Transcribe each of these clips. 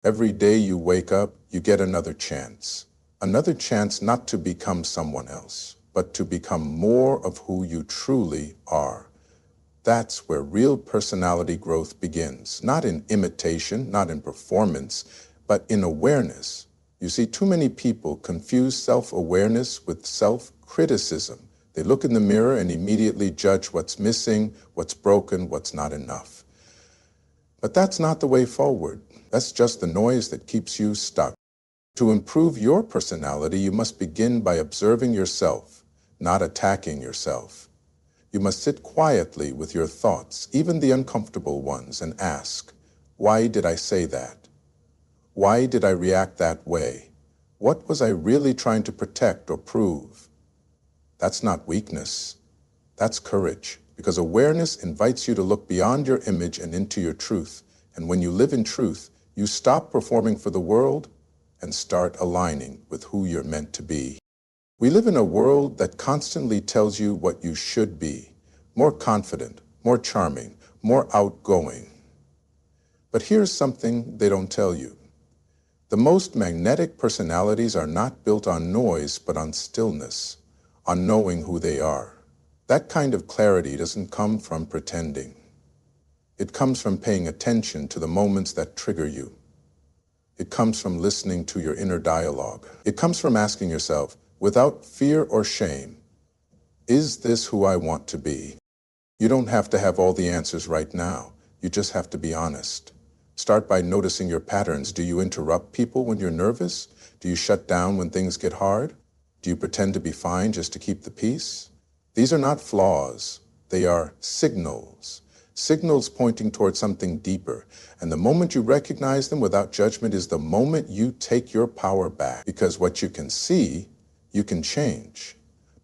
Every day you wake up, you get another chance. Another chance not to become someone else, but to become more of who you truly are. That's where real personality growth begins, not in imitation, not in performance, but in awareness. You see, too many people confuse self-awareness with self-criticism. They look in the mirror and immediately judge what's missing, what's broken, what's not enough. But that's not the way forward. That's just the noise that keeps you stuck. To improve your personality, you must begin by observing yourself, not attacking yourself. You must sit quietly with your thoughts, even the uncomfortable ones, and ask, why did I say that? Why did I react that way? What was I really trying to protect or prove? That's not weakness. That's courage, because awareness invites you to look beyond your image and into your truth. And when you live in truth, you stop performing for the world and start aligning with who you're meant to be. We live in a world that constantly tells you what you should be: more confident, more charming, more outgoing. But here's something they don't tell you. The most magnetic personalities are not built on noise, but on stillness, on knowing who they are. That kind of clarity doesn't come from pretending. It comes from paying attention to the moments that trigger you. It comes from listening to your inner dialogue. It comes from asking yourself, without fear or shame, is this who I want to be? You don't have to have all the answers right now. You just have to be honest. Start by noticing your patterns. Do you interrupt people when you're nervous? Do you shut down when things get hard? Do you pretend to be fine just to keep the peace? These are not flaws. They are signals. Signals pointing towards something deeper. And the moment you recognize them without judgment is the moment you take your power back. Because what you can see, you can change.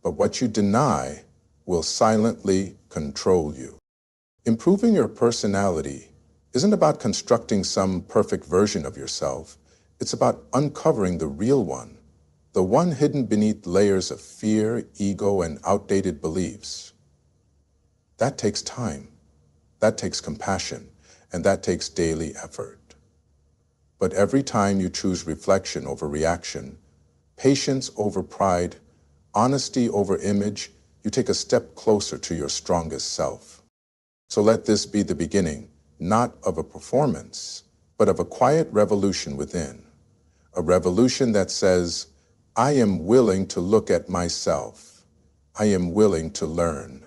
But what you deny will silently control you. Improving your personality isn't about constructing some perfect version of yourself. It's about uncovering the real one, the one hidden beneath layers of fear, ego, and outdated beliefs. That takes time. That takes compassion, and that takes daily effort. But every time you choose reflection over reaction, patience over pride, honesty over image, you take a step closer to your strongest self. So let this be the beginning, not of a performance, but of a quiet revolution within. A revolution that says, I am willing to look at myself. I am willing to learn.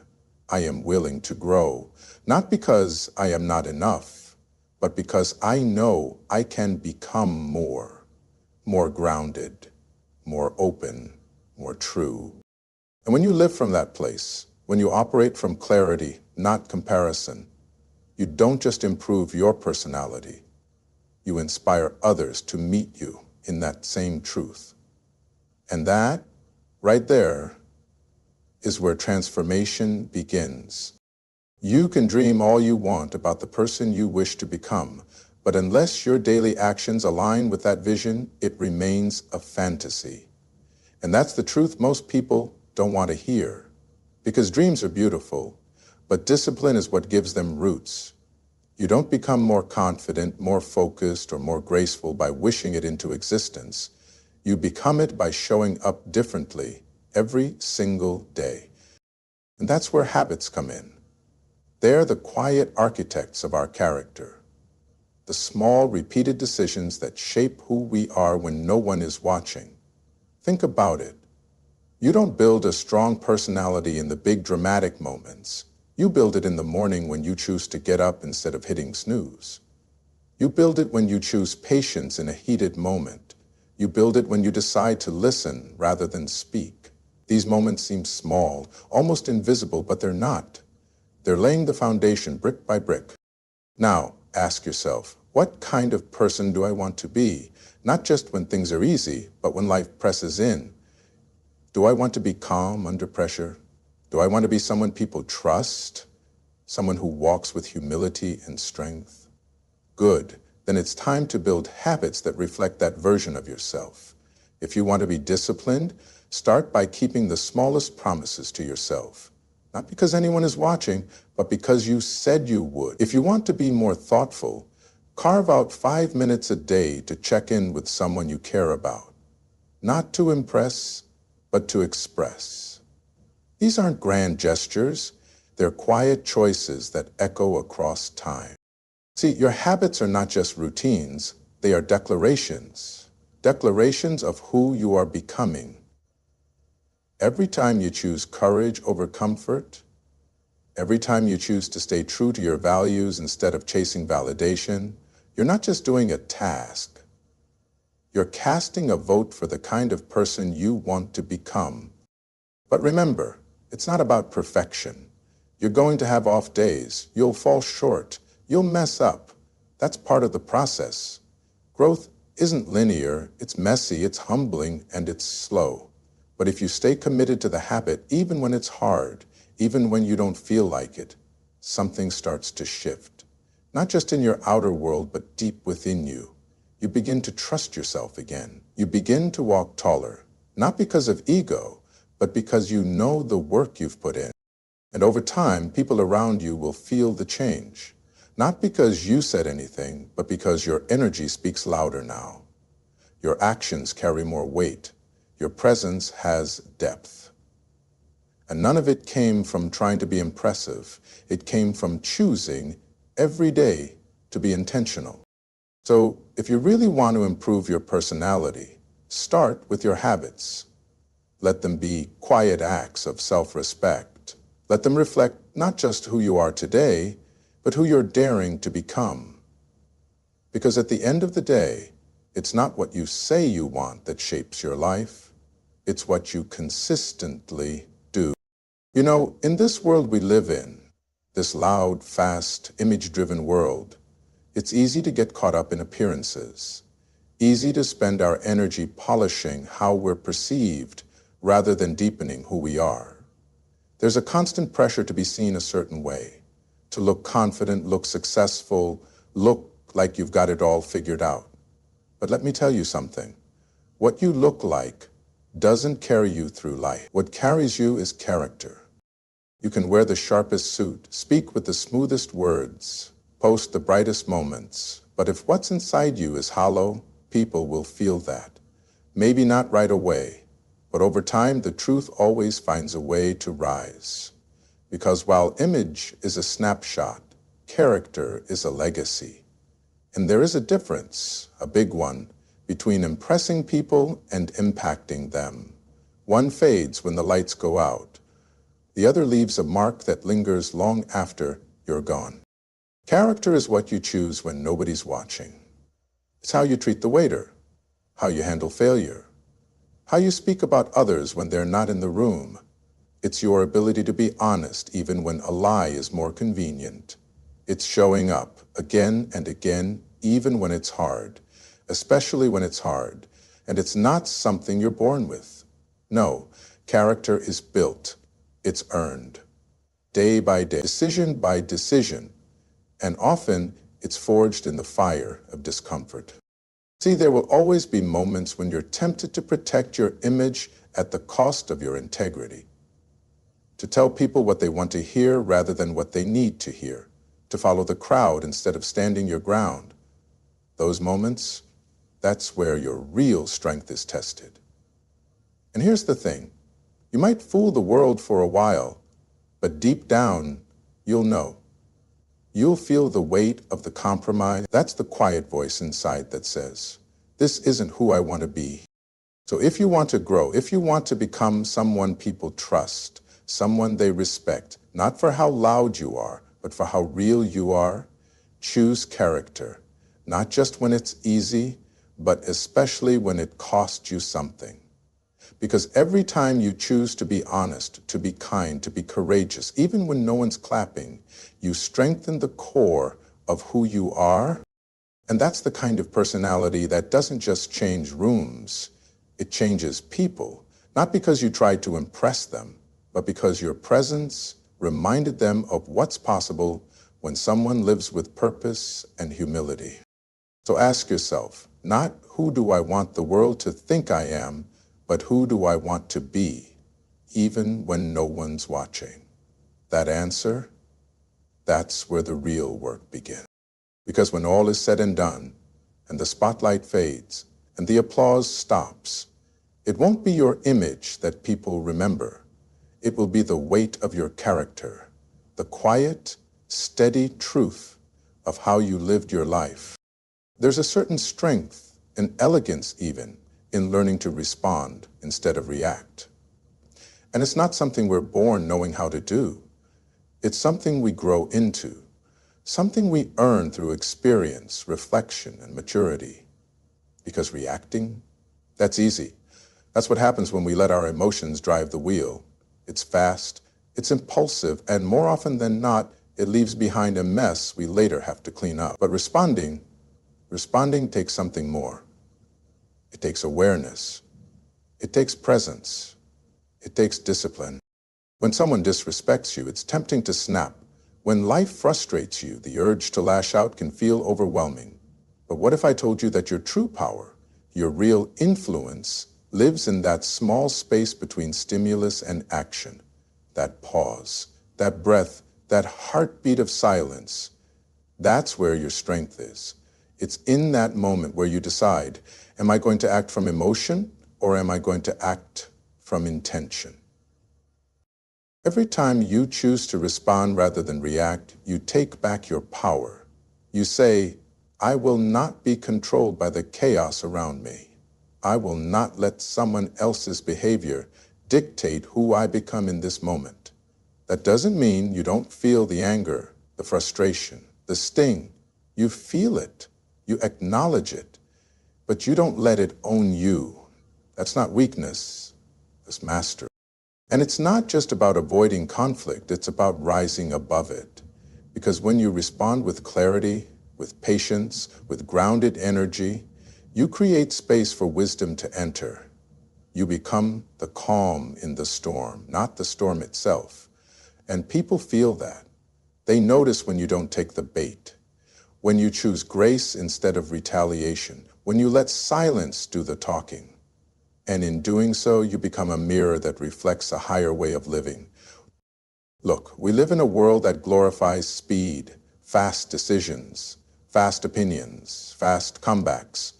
I am willing to grow, not because I am not enough, but because I know I can become more grounded, more open, more true. And when you live from that place, when you operate from clarity, not comparison, you don't just improve your personality, you inspire others to meet you in that same truth. And that, right there, is where transformation begins. You can dream all you want about the person you wish to become, but unless your daily actions align with that vision, it remains a fantasy. And that's the truth most people don't want to hear, because dreams are beautiful, but discipline is what gives them roots. You don't become more confident, more focused, or more graceful by wishing it into existence. You become it by showing up differently every single day. And that's where habits come in. They're the quiet architects of our character. The small, repeated decisions that shape who we are when no one is watching. Think about it. You don't build a strong personality in the big dramatic moments. You build it in the morning when you choose to get up instead of hitting snooze. You build it when you choose patience in a heated moment. You build it when you decide to listen rather than speak. These moments seem small, almost invisible, but they're not. They're laying the foundation brick by brick. Now, ask yourself, what kind of person do I want to be? Not just when things are easy, but when life presses in. Do I want to be calm under pressure? Do I want to be someone people trust? Someone who walks with humility and strength? Good. Then it's time to build habits that reflect that version of yourself. If you want to be disciplined, start by keeping the smallest promises to yourself. Not because anyone is watching, but because you said you would. If you want to be more thoughtful, Carve out 5 minutes a day to check in with someone you care about, not to impress, but to express. These aren't grand gestures, they're quiet choices that echo across time. See, your habits are not just routines, they are declarations. Declarations of who you are becoming. Every time you choose courage over comfort, every time you choose to stay true to your values instead of chasing validation, you're not just doing a task. You're casting a vote for the kind of person you want to become. But remember, it's not about perfection. You're going to have off days. You'll fall short. You'll mess up. That's part of the process. Growth isn't linear. It's messy, it's humbling, and it's slow. But if you stay committed to the habit, even when it's hard, even when you don't feel like it, something starts to shift. Not just in your outer world, but deep within you. You begin to trust yourself again. You begin to walk taller, not because of ego, but because you know the work you've put in. And over time, people around you will feel the change. Not because you said anything, but because your energy speaks louder now. Your actions carry more weight. Your presence has depth. And none of it came from trying to be impressive. It came from choosing every day to be intentional. So if you really want to improve your personality, start with your habits. Let them be quiet acts of self-respect. Let them reflect not just who you are today, but who you're daring to become. Because at the end of the day, it's not what you say you want that shapes your life. It's what you consistently do. You know, in this world we live in, this loud, fast, image-driven world, it's easy to get caught up in appearances. Easy to spend our energy polishing how we're perceived rather than deepening who we are. There's a constant pressure to be seen a certain way, to look confident, look successful, look like you've got it all figured out. But let me tell you something. What you look like doesn't carry you through life. What carries you is character. You can wear the sharpest suit, speak with the smoothest words, post the brightest moments, but if what's inside you is hollow, people will feel that. Maybe not right away, but over time the truth always finds a way to rise. Because while image is a snapshot, character is a legacy. And there is a difference, a big one, between impressing people and impacting them. One fades when the lights go out. The other leaves a mark that lingers long after you're gone. Character is what you choose when nobody's watching. It's how you treat the waiter, how you handle failure, how you speak about others when they're not in the room. It's your ability to be honest even when a lie is more convenient. It's showing up again and again, even when it's hard, especially when it's hard. And it's not something you're born with. No, character is built. It's earned. Day by day, decision by decision. And often it's forged in the fire of discomfort. See, there will always be moments when you're tempted to protect your image at the cost of your integrity. To tell people what they want to hear rather than what they need to hear. To follow the crowd instead of standing your ground. Those moments, that's where your real strength is tested. And here's the thing. You might fool the world for a while, but deep down, you'll know. You'll feel the weight of the compromise. That's the quiet voice inside that says, this isn't who I want to be. So if you want to grow, if you want to become someone people trust, someone they respect, not for how loud you are, but for how real you are, choose character, not just when it's easy, but especially when it costs you something. Because every time you choose to be honest, to be kind, to be courageous, even when no one's clapping, you strengthen the core of who you are. And that's the kind of personality that doesn't just change rooms, it changes people. Not because you tried to impress them, but because your presence reminded them of what's possible when someone lives with purpose and humility. So ask yourself, not who do I want the world to think I am, but who do I want to be, even when no one's watching? That answer, that's where the real work begins. Because when all is said and done, and the spotlight fades, and the applause stops, it won't be your image that people remember. It will be the weight of your character, the quiet, steady truth of how you lived your life. There's a certain strength and elegance even in learning to respond instead of react. And it's not something we're born knowing how to do. It's something we grow into, something we earn through experience, reflection, and maturity. Because reacting, that's easy. That's what happens when we let our emotions drive the wheel. It's fast, it's impulsive, and more often than not, it leaves behind a mess we later have to clean up. But responding takes something more. It takes awareness. It takes presence. It takes discipline. When someone disrespects you, it's tempting to snap. When life frustrates you, the urge to lash out can feel overwhelming. But what if I told you that your true power, your real influence, lives in that small space between stimulus and action? That pause, that breath, that heartbeat of silence. That's where your strength is. It's in that moment where you decide, am I going to act from emotion or am I going to act from intention? Every time you choose to respond rather than react, you take back your power. You say, I will not be controlled by the chaos around me. I will not let someone else's behavior dictate who I become in this moment. That doesn't mean you don't feel the anger, the frustration, the sting. You feel it. You acknowledge it. But you don't let it own you. That's not weakness. That's mastery. And it's not just about avoiding conflict. It's about rising above it. Because when you respond with clarity, with patience, with grounded energy, you create space for wisdom to enter. You become the calm in the storm, not the storm itself. And people feel that. They notice when you don't take the bait, when you choose grace instead of retaliation, when you let silence do the talking. And in doing so, you become a mirror that reflects a higher way of living. Look, we live in a world that glorifies speed, fast decisions, fast opinions, fast comebacks.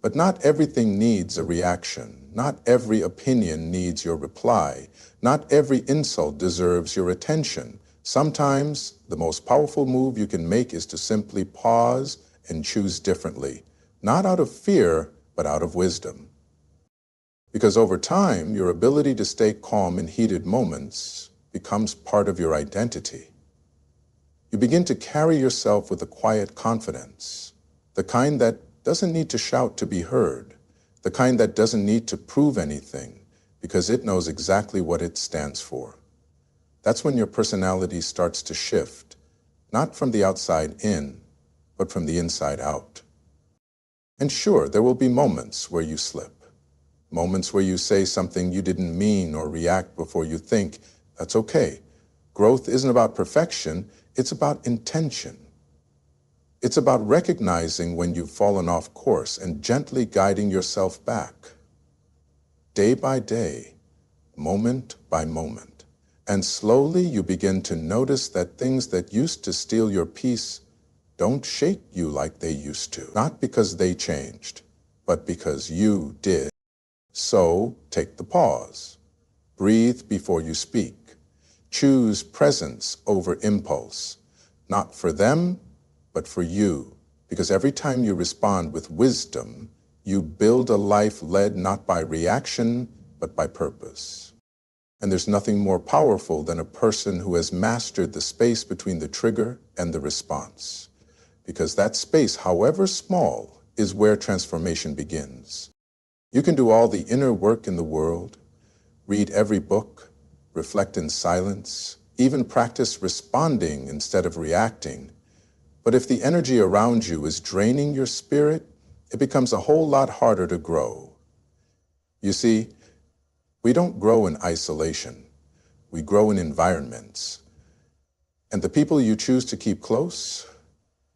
But not everything needs a reaction. Not every opinion needs your reply. Not every insult deserves your attention. Sometimes the most powerful move you can make is to simply pause and choose differently, not out of fear, but out of wisdom. Because over time, your ability to stay calm in heated moments becomes part of your identity. You begin to carry yourself with a quiet confidence, the kind that doesn't need to shout to be heard, the kind that doesn't need to prove anything, because it knows exactly what it stands for. That's when your personality starts to shift, not from the outside in, but from the inside out. And sure, there will be moments where you slip. Moments where you say something you didn't mean or react before you think. That's okay. Growth isn't about perfection, it's about intention. It's about recognizing when you've fallen off course and gently guiding yourself back. Day by day, moment by moment. And slowly you begin to notice that things that used to steal your peace don't shake you like they used to. Not because they changed, but because you did. So take the pause. Breathe before you speak. Choose presence over impulse. Not for them, but for you. Because every time you respond with wisdom, you build a life led not by reaction, but by purpose. And there's nothing more powerful than a person who has mastered the space between the trigger and the response. Because that space, however small, is where transformation begins. You can do all the inner work in the world, read every book, reflect in silence, even practice responding instead of reacting. But if the energy around you is draining your spirit, it becomes a whole lot harder to grow. You see, we don't grow in isolation. We grow in environments. And the people you choose to keep close,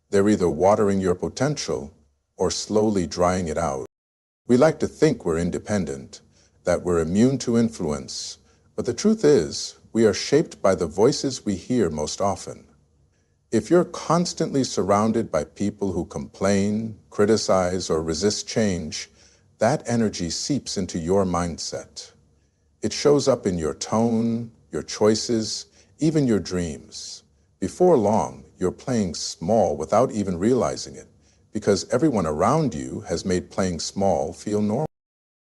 they're either watering your potential or slowly drying it out. We like to think we're independent, that we're immune to influence, but the truth is, we are shaped by the voices we hear most often. If you're constantly surrounded by people who complain, criticize, or resist change, that energy seeps into your mindset. It shows up in your tone, your choices, even your dreams. Before long, you're playing small without even realizing it, because everyone around you has made playing small feel normal.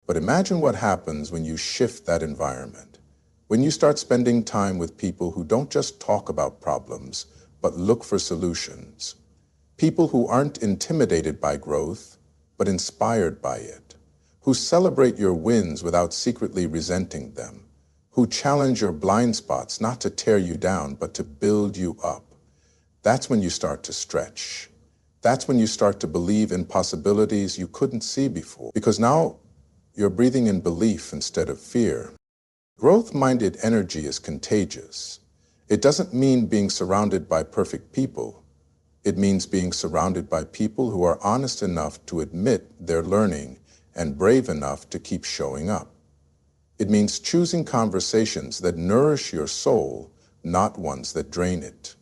But imagine what happens when you shift that environment. When you start spending time with people who don't just talk about problems, but look for solutions. People who aren't intimidated by growth, but inspired by it. Who celebrate your wins without secretly resenting them. Who challenge your blind spots not to tear you down, but to build you up. That's when you start to stretch. That's when you start to believe in possibilities you couldn't see before. Because now you're breathing in belief instead of fear. Growth-minded energy is contagious. It doesn't mean being surrounded by perfect people. It means being surrounded by people who are honest enough to admit they're learning and brave enough to keep showing up. It means choosing conversations that nourish your soul, not ones that drain it.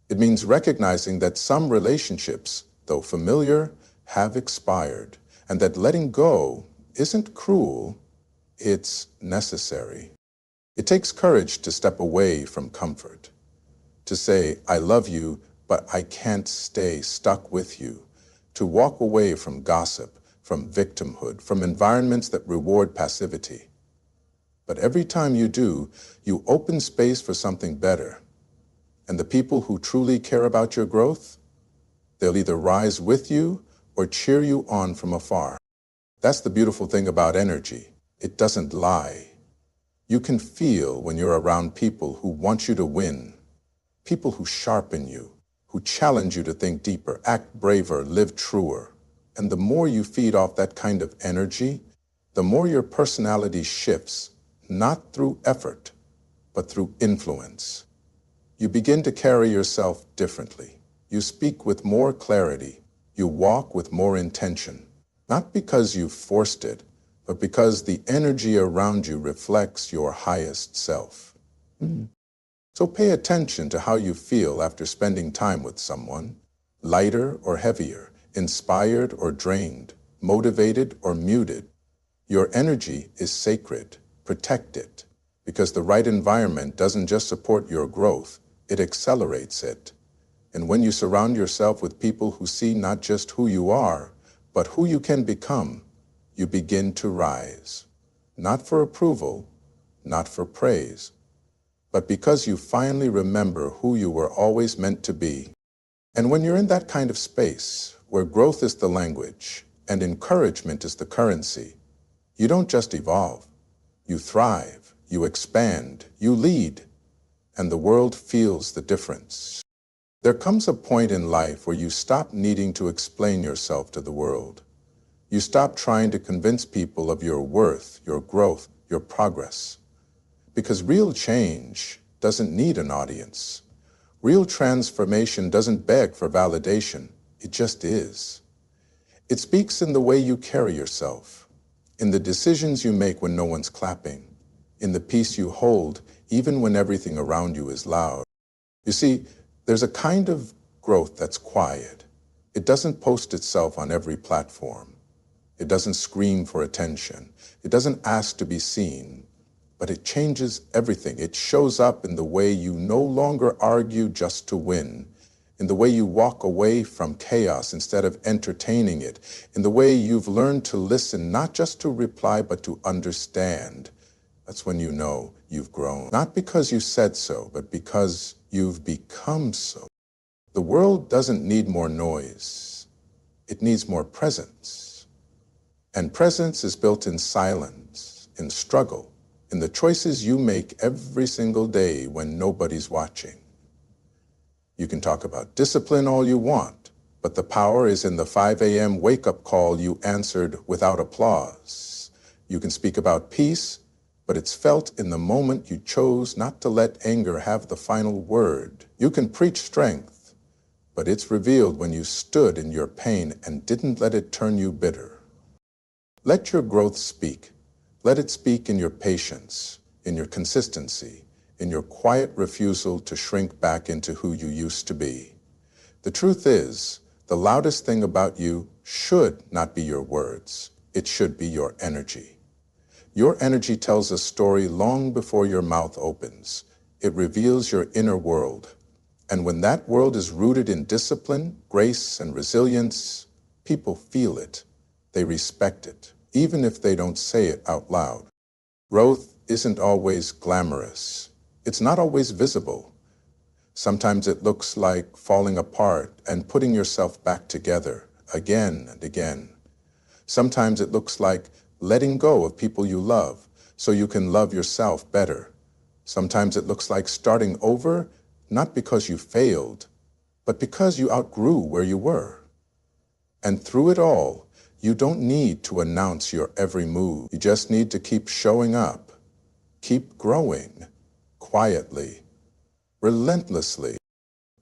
It means recognizing that some relationships, though familiar, have expired, and that letting go isn't cruel, it's necessary. It takes courage to step away from comfort, to say, I love you, but I can't stay stuck with you, to walk away from gossip, from victimhood, from environments that reward passivity. But every time you do, you open space for something better. And the people who truly care about your growth, they'll either rise with you or cheer you on from afar. That's the beautiful thing about energy. It doesn't lie. You can feel when you're around people who want you to win, people who sharpen you, who challenge you to think deeper, act braver, live truer. And the more you feed off that kind of energy, the more your personality shifts, not through effort, but through influence. You begin to carry yourself differently. You speak with more clarity. You walk with more intention. Not because you've forced it, but because the energy around you reflects your highest self. So pay attention to how you feel after spending time with someone, lighter or heavier, inspired or drained, motivated or muted. Your energy is sacred. Protect it, because the right environment doesn't just support your growth, it accelerates it. And when you surround yourself with people who see not just who you are, but who you can become, you begin to rise. Not for approval, not for praise, but because you finally remember who you were always meant to be. And when you're in that kind of space, where growth is the language and encouragement is the currency, you don't just evolve, you thrive, you expand, you lead, and the world feels the difference. There comes a point in life where you stop needing to explain yourself to the world. You stop trying to convince people of your worth, your growth, your progress. Because real change doesn't need an audience. Real transformation doesn't beg for validation. It just is. It speaks in the way you carry yourself, in the decisions you make when no one's clapping, in the peace you hold even when everything around you is loud. You see, there's a kind of growth that's quiet. It doesn't post itself on every platform. It doesn't scream for attention. It doesn't ask to be seen. But it changes everything. It shows up in the way you no longer argue just to win, in the way you walk away from chaos instead of entertaining it, in the way you've learned to listen, not just to reply, but to understand. That's when you know you've grown. Not because you said so, but because you've become so. The world doesn't need more noise. It needs more presence. And presence is built in silence, in struggle, in the choices you make every single day when nobody's watching. You can talk about discipline all you want, but the power is in the 5 a.m. wake-up call you answered without applause. You can speak about peace, but it's felt in the moment you chose not to let anger have the final word. You can preach strength, but it's revealed when you stood in your pain and didn't let it turn you bitter. Let your growth speak. Let it speak in your patience, in your consistency, in your quiet refusal to shrink back into who you used to be. The truth is, the loudest thing about you should not be your words. It should be your energy. Your energy tells a story long before your mouth opens. It reveals your inner world. And when that world is rooted in discipline, grace, and resilience, people feel it. They respect it, even if they don't say it out loud. Growth isn't always glamorous. It's not always visible. Sometimes it looks like falling apart and putting yourself back together again and again. Sometimes it looks like letting go of people you love so you can love yourself better. Sometimes it looks like starting over, not because you failed, but because you outgrew where you were. And through it all, you don't need to announce your every move. You just need to keep showing up, keep growing, quietly, relentlessly.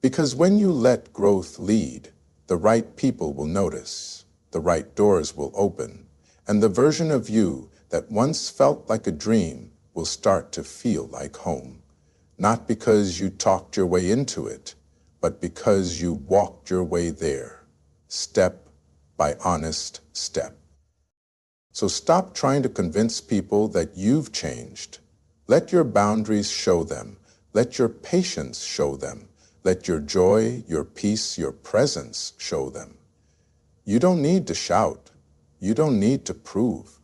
Because when you let growth lead, the right people will notice, the right doors will open, and the version of you that once felt like a dream will start to feel like home. Not because you talked your way into it, but because you walked your way there, step by honest step. So stop trying to convince people that you've changed. Let your boundaries show them. Let your patience show them. Let your joy, your peace, your presence show them. You don't need to shout. You don't need to prove.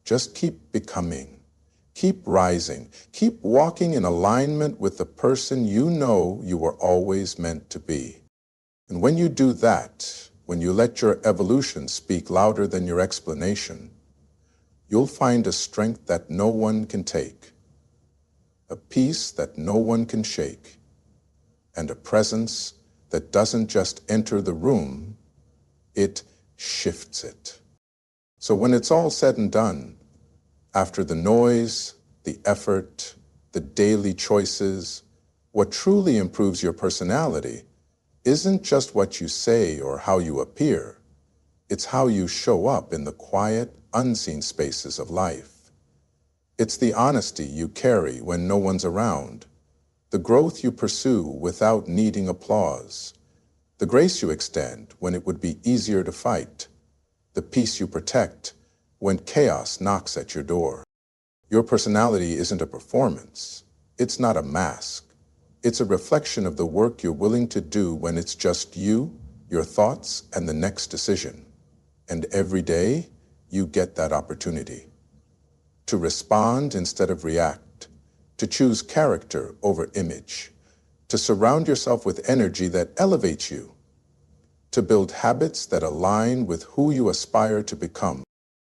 Just keep becoming. Keep rising. Keep walking in alignment with the person you know you were always meant to be. And when you do that, when you let your evolution speak louder than your explanation, you'll find a strength that no one can take, a peace that no one can shake, and a presence that doesn't just enter the room, it shifts it. So when it's all said and done, after the noise, the effort, the daily choices, what truly improves your personality isn't just what you say or how you appear. It's how you show up in the quiet, unseen spaces of life. It's the honesty you carry when no one's around, the growth you pursue without needing applause, the grace you extend when it would be easier to fight, the peace you protect when chaos knocks at your door. Your personality isn't a performance. It's not a mask. It's a reflection of the work you're willing to do when it's just you, your thoughts, and the next decision. And every day, you get that opportunity to respond instead of react, to choose character over image, to surround yourself with energy that elevates you, to build habits that align with who you aspire to become.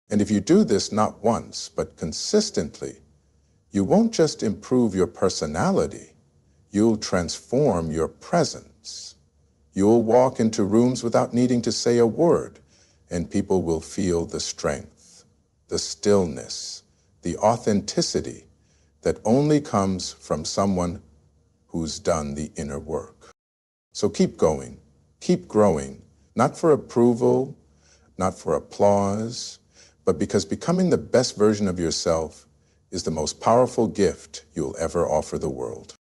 And if you do this not once, but consistently, you won't just improve your personality, you'll transform your presence. You'll walk into rooms without needing to say a word, and people will feel the strength, the stillness, the authenticity that only comes from someone who's done the inner work. So keep going, keep growing, not for approval, not for applause, but because becoming the best version of yourself is the most powerful gift you'll ever offer the world.